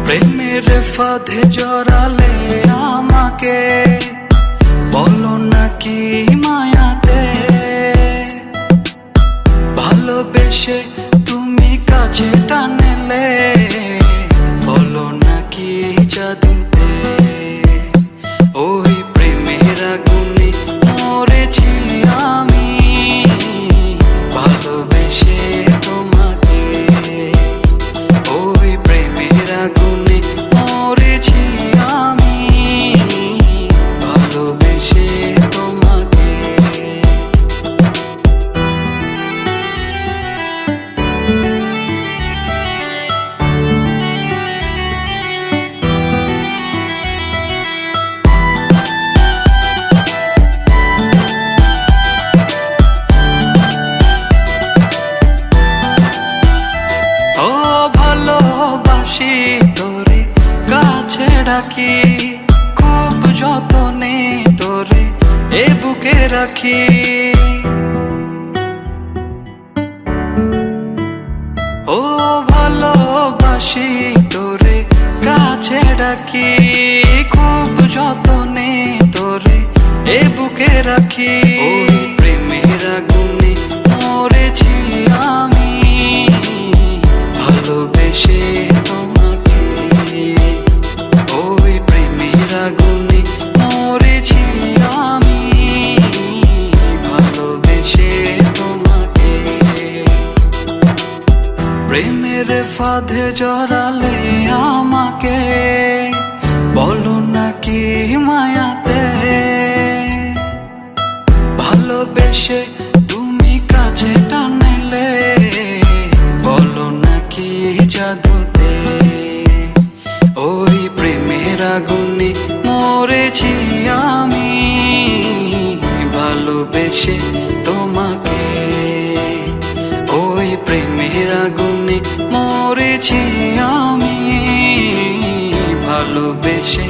প্রেমের ফাঁদে জড়ালে আমাকে, বলো নাকি মায়াতে ভালোবেসে তুমি কাছে টানলে, বলো নাকি জাদুতে ওই প্রেমের আগুনে মরেছি আমি, ভালোবেসে তোমাকে ওই প্রেমের আগুনে মরেছি আমি, ভালোবেসে তোমাকে। ও ভালোবাসি তোরে কাছে ডাকি, খুব যতনে তোরে এ বুকে রাখি। ও ভালোবাসি তোরে কাছে ডাকি, খুব যতনে তোরে এ বুকে রাখি। ওই প্রেমের আগুনে মরেছি আমি, ভালোবেসে তোমাকে ওই প্রেমের আগুনে মরেছি আমি, ভালোবেসে তোমাকে। প্রেমের ফাঁদে জড়ালে আমাকে, বলো নাকি মায়াতে ভালোবেসে তুমি কাছে টানলে, বলো নাকি জাদুতে ওই প্রেমের আগুনে মরেছি আমি, ভালোবেসে তোমাকে ওই প্রেমের আগুনে মরেছি আমি, ভালোবেসে